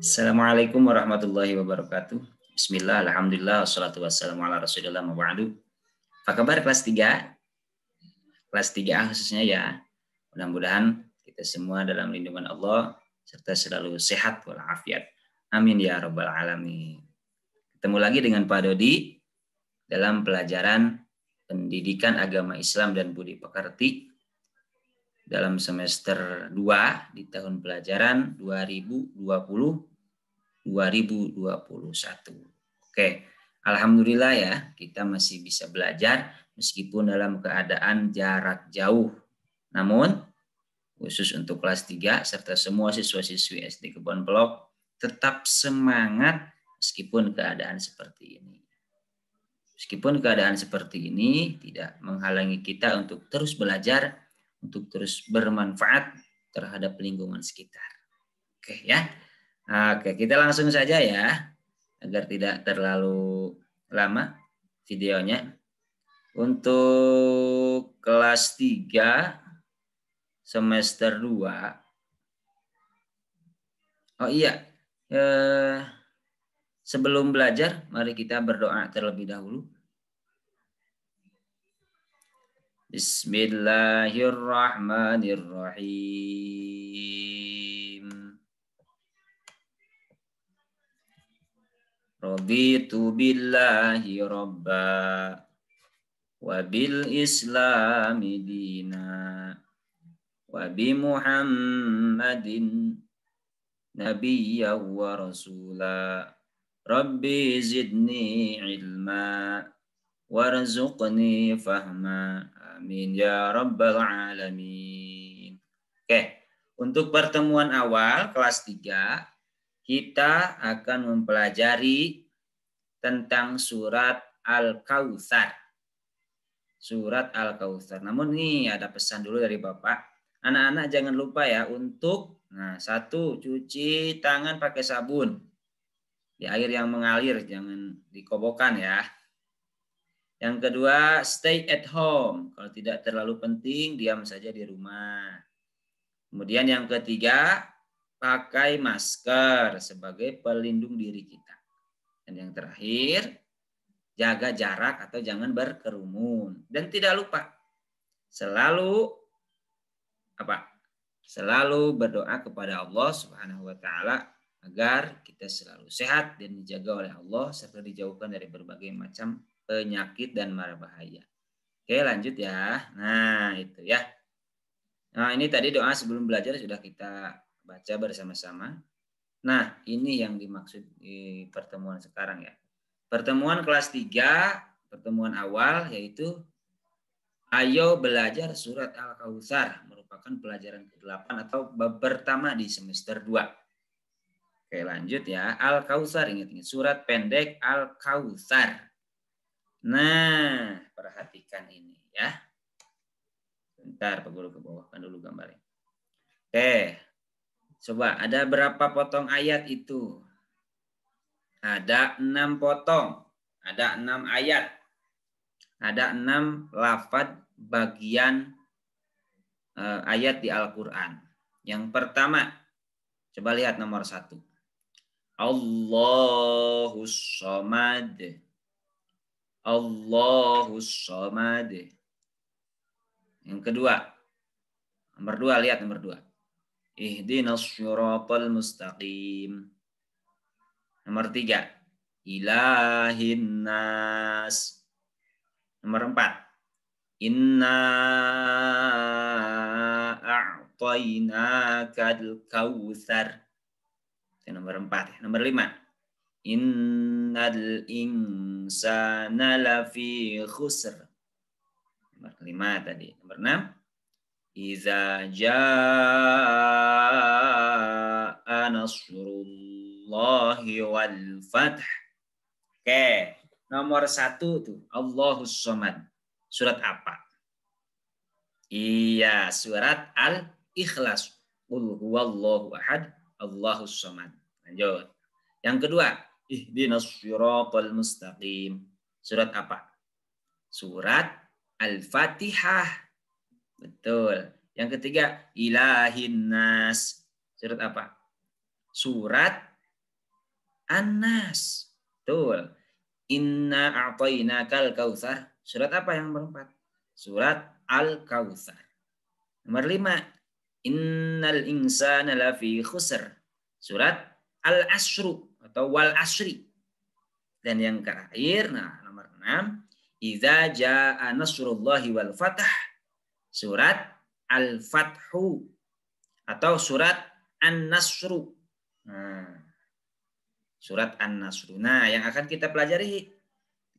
Assalamualaikum warahmatullahi wabarakatuh. Bismillah, alhamdulillah, wassalatu wassalamu ala rasulillah, ma'ba'du. Apa kabar kelas 3? Kelas 3A khususnya ya. Mudah-mudahan kita semua dalam lindungan Allah, serta selalu sehat walafiat. Amin ya rabbal alamin. Ketemu lagi dengan Pak Dodi dalam pelajaran Pendidikan Agama Islam dan Budi Pekerti dalam semester 2 di tahun pelajaran 2020-2021. Oke, alhamdulillah ya, kita masih bisa belajar meskipun dalam keadaan jarak jauh. Namun, khusus untuk kelas 3 serta semua siswa-siswi SD Kebon Pelok tetap semangat meskipun keadaan seperti ini. Meskipun keadaan seperti ini tidak menghalangi kita untuk terus belajar, untuk terus bermanfaat terhadap lingkungan sekitar. Oke ya. Oke, kita langsung saja ya agar tidak terlalu lama videonya. Untuk kelas 3 semester 2. Oh iya, sebelum belajar mari kita berdoa terlebih dahulu. Bismillahirrahmanirrahim. Raditu billahi rabba wa bil islami dina wa bi Muhammadin nabiyya wa rasula. Rabbi zidni ilma warzuqni fahma. Amin ya rabbal alamin. Oke, untuk pertemuan awal kelas 3 kita akan mempelajari tentang surat Al-Kautsar. Surat Al-Kautsar. Namun nih ada pesan dulu dari Bapak. Anak-anak jangan lupa ya untuk satu, cuci tangan pakai sabun. Di air yang mengalir, jangan dikobokan ya. Yang kedua, stay at home. Kalau tidak terlalu penting, diam saja di rumah. Kemudian yang ketiga, pakai masker sebagai pelindung diri kita. Dan yang terakhir, jaga jarak atau jangan berkerumun. Dan tidak lupa, selalu berdoa kepada Allah Subhanahu wa taala agar kita selalu sehat dan dijaga oleh Allah serta dijauhkan dari berbagai macam penyakit dan mara bahaya. Oke, lanjut ya. Nah, itu ya. Nah, ini tadi doa sebelum belajar sudah kita baca bersama-sama. Nah, ini yang dimaksud di pertemuan sekarang ya. Pertemuan kelas 3, pertemuan awal yaitu ayo belajar surat Al-Kautsar, merupakan pelajaran ke-8 atau bab pertama di semester 2. Oke, lanjut ya. Al-Kautsar, ingat-ingat surat pendek Al-Kautsar. Nah, perhatikan ini ya. Bentar, Pak Guru ke bawahkan dulu gambarnya. Oke, coba ada berapa potong ayat itu? Ada 6 potong, ada 6 ayat, ada 6 lafaz bagian ayat di Al-Quran. Yang pertama, coba lihat nomor 1. Allahus Samad. Allahus Samad. Yang kedua, nomor 2, lihat nomor 2. Ihdinas syiratal mustaqim. Nomor 3, ilahin nas. Nomor 4, inna a'tainakal kautsar. Nomor 4. Nomor 5, innal insana lafi khusr. Nomor 5 tadi. Nomor 6, iza jaa nasrullahi wal fath. Oke, nomor 1 tuh Allahus Samad. Surat apa? Iya, surat Al-Ikhlas. Qul huwallahu ahad, Allahus Samad. Lanjut. Yang kedua, ihdinas syiratal mustaqim. Surat apa? Surat Al-Fatihah. Betul. Yang ketiga, ilahin nas. Surat apa? Surat An-Nas. Betul. Inna a'tainakal kautsar. Surat apa yang nomor 4? Surat Al-Kautsar. Nomor 5. Innal insana lafi khusr. Surat Al-Asru atau Wal Asri. Dan yang terakhir, nah nomor 6. Idza jaa nasrullahi wal fath. Surat Al-Fathu atau surat An-Nasru. Nah, surat An-Nasru. Nah, yang akan kita pelajari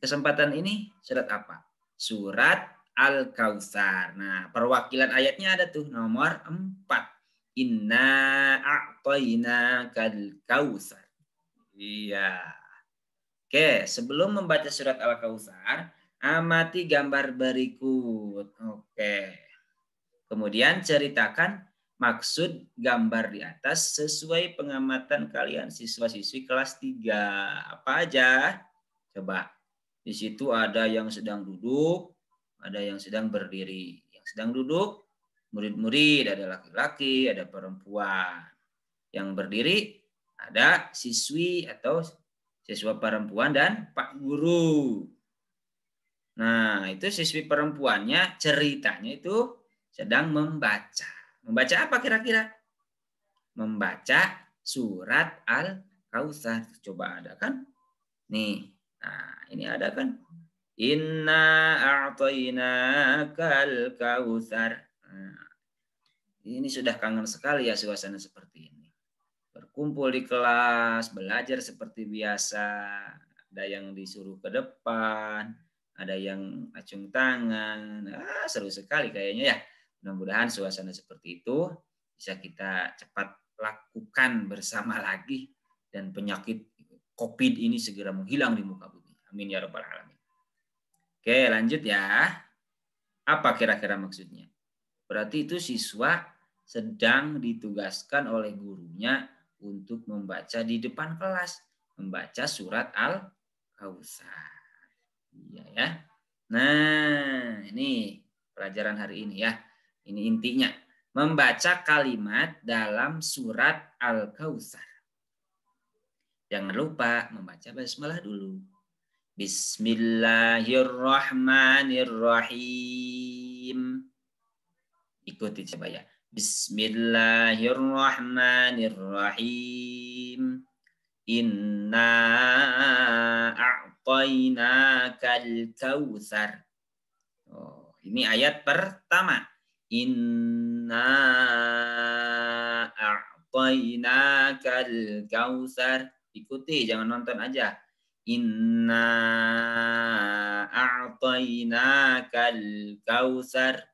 kesempatan ini surat apa? Surat Al-Kautsar. Nah, perwakilan ayatnya ada tuh nomor 4. Inna a'tainakal kautsar. Iya. Oke, sebelum membaca surat Al-Kautsar, amati gambar berikut. Oke. Kemudian ceritakan maksud gambar di atas sesuai pengamatan kalian siswa-siswi kelas 3. Apa aja? Coba. Di situ ada yang sedang duduk, ada yang sedang berdiri. Yang sedang duduk, murid-murid, ada laki-laki, ada perempuan. Yang berdiri, ada siswi atau siswa perempuan dan Pak Guru. Nah, itu siswi perempuannya ceritanya itu sedang membaca. Membaca apa kira-kira? Membaca surat Al-Kautsar. Coba ada kan? Nih. Nah, ini ada kan? Inna a'tainakal kautsar. Nah, ini sudah kangen sekali ya suasana seperti ini. Berkumpul di kelas, belajar seperti biasa. Ada yang disuruh ke depan, ada yang acung tangan. Seru sekali kayaknya ya. Mudah-mudahan suasana seperti itu bisa kita cepat lakukan bersama lagi dan penyakit COVID ini segera menghilang di muka bumi. Amin ya rabbal alamin. Oke, lanjut ya. Apa kira-kira maksudnya? Berarti itu siswa sedang ditugaskan oleh gurunya untuk membaca di depan kelas, membaca surat Al-Kautsar. Iya ya. Nah, ini pelajaran hari ini ya. Ini intinya. Membaca kalimat dalam surat Al-Kautsar. Jangan lupa membaca basmalah dulu. Bismillahirrahmanirrahim. Ikuti coba ya. Bismillahirrahmanirrahim. Inna a'tainakal kautsar. Oh, ini ayat pertama. Inna a'tainakal kautsar. Ikuti, jangan nonton aja. Inna a'tainakal kautsar.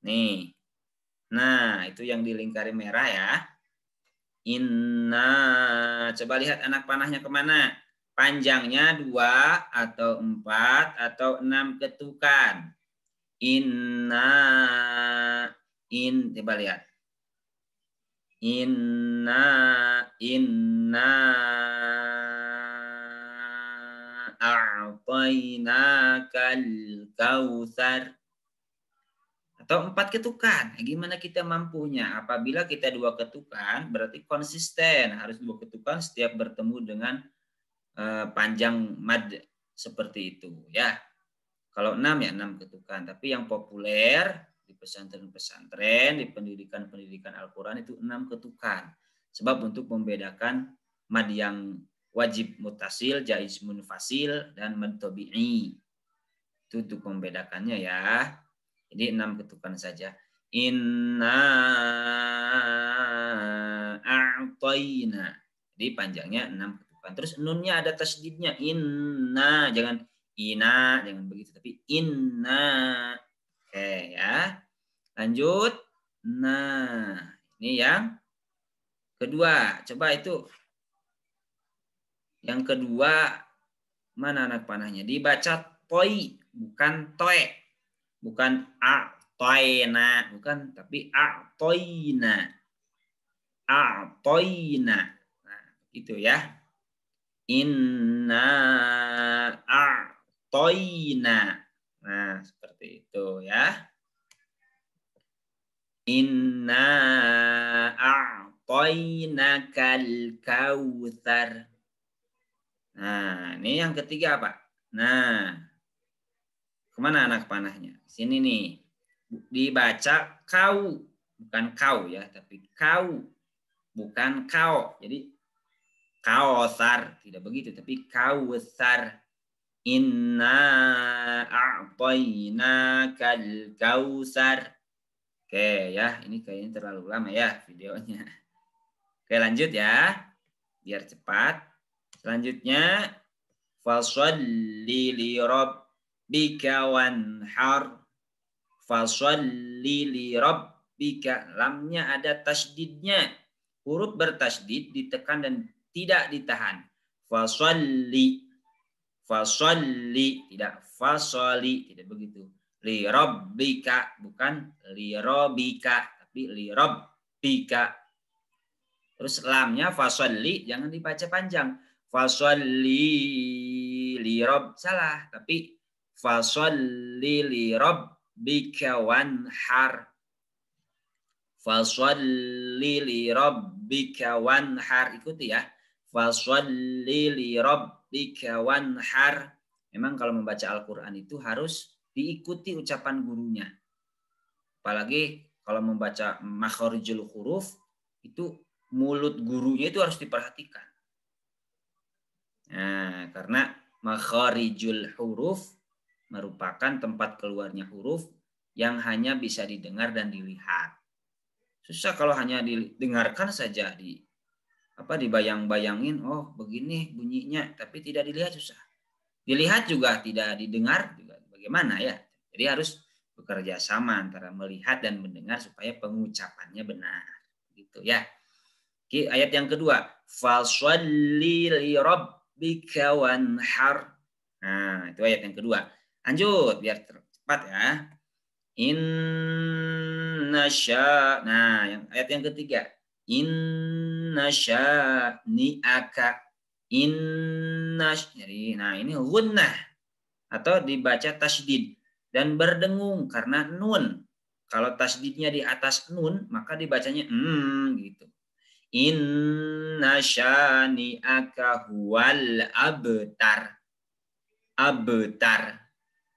Nih. Nah, itu yang di lingkari merah ya. Inna. Coba lihat anak panahnya kemana. Panjangnya 2 atau 4 atau 6 ketukan. Inna. Coba lihat. Inna a'tainakal kautsar. Atau 4 ketukan. Gimana kita mampunya? Apabila kita 2 ketukan, berarti konsisten. Harus 2 ketukan setiap bertemu dengan panjang mad seperti itu. Ya. Kalau 6 ya 6 ketukan. Tapi yang populer di pesantren-pesantren, di pendidikan-pendidikan Al-Quran itu 6 ketukan. Sebab untuk membedakan mad yang wajib mutasil, jaiz munfasil, dan mad tabi'i. Itu untuk membedakannya ya. Jadi 6 ketukan saja. Inna a'taina. Jadi panjangnya 6 ketukan. Terus nunnya ada tasdidnya. Inna. Jangan ina. Jangan begitu. Tapi inna. Oke ya. Lanjut. Nah. Ini yang kedua. Coba itu. Yang kedua. Mana anak panahnya? Dibaca toi. Bukan toe. Bukan a'toina, bukan, tapi a'toina. A'toina. Nah, gitu ya. Inna a'toina. Nah, seperti itu ya. Inna a'toinakal kautsar. Nah, ini yang ketiga apa? Nah, kemana anak panahnya? Sini nih. Dibaca kau, bukan kau ya, tapi kau, bukan kau. Jadi kausar, tidak begitu, tapi kausar. Inna a'tainakal kausar. Oke ya, ini kayaknya terlalu lama ya videonya. Oke lanjut ya, biar cepat. Selanjutnya, fasholli li rabbika wanhar. Fasholli li rabbika. Lamnya ada tasydidnya. Huruf bertasydid ditekan dan tidak ditahan. Fasholli. Fasholli, tidak fasoli, tidak begitu. Li rabbika, bukan li rabbika, tapi li rabbika. Terus lamnya fasholli jangan dibaca panjang. Fasholli li rabb, salah, tapi fasholli li rabbika wanhar. Fasholli li rabbika wanhar, ikuti ya. Fasholli li rabbika wanhar. Memang kalau membaca Al-Quran itu harus diikuti ucapan gurunya. Apalagi kalau membaca makharijul huruf, itu mulut gurunya itu harus diperhatikan. Nah, karena makharijul huruf merupakan tempat keluarnya huruf yang hanya bisa didengar dan dilihat. Susah kalau hanya didengarkan saja, dibayang-bayangin, oh begini bunyinya, tapi tidak dilihat susah. Dilihat juga tidak didengar juga bagaimana ya. Jadi harus bekerja sama antara melihat dan mendengar supaya pengucapannya benar. Gitu ya. Oke, ayat yang kedua, fasholli li rabbika wanhar. Nah, itu ayat yang kedua. Lanjut biar cepat ya. Inna sya. Nah, ayat yang ketiga. Inna syani'aka. Jadi, nah ini gunnah atau dibaca tasydid dan berdengung karena nun. Kalau tasydidnya di atas nun, maka dibacanya gitu. Inna syani'aka huwal abtar. Abtar.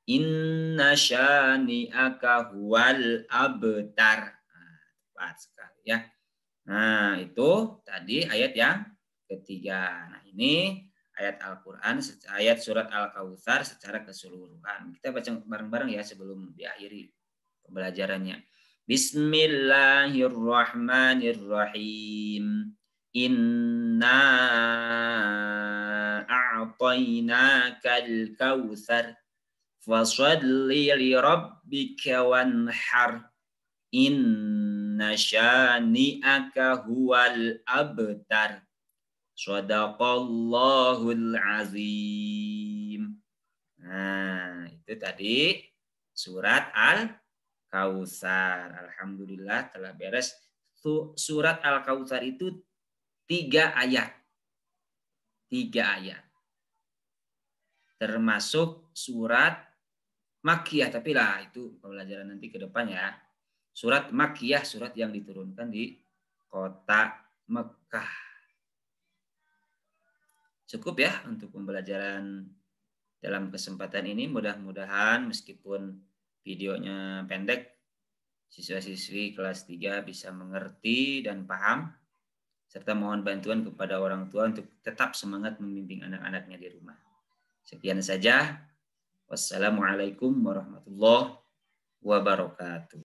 Inna syani'aka huwal abtar. Nah, tepat sekali ya. Nah, itu tadi ayat yang ketiga. Nah, ini ayat Al-Quran, ayat surat Al-Kautsar secara keseluruhan. Kita baca bareng-bareng ya sebelum diakhiri pembelajarannya. Bismillahirrahmanirrahim. Inna a'tainakal kautsar. Fasholli li rabbika wanhar. Inna syani'aka huwal abtar. Shadaqallahul azim. Nah, itu tadi surat Al-Kautsar. Alhamdulillah telah beres. Surat Al-Kautsar itu 3 ayat. 3 ayat. Termasuk surat Makkiyah, tapi lah itu pembelajaran nanti ke depan ya. Surat Makkiyah, surat yang diturunkan di kota Mekah. Cukup ya untuk pembelajaran dalam kesempatan ini. Mudah-mudahan meskipun videonya pendek, siswa-siswi kelas 3 bisa mengerti dan paham. Serta mohon bantuan kepada orang tua untuk tetap semangat membimbing anak-anaknya di rumah. Sekian saja. Wassalamualaikum warahmatullahi wabarakatuh.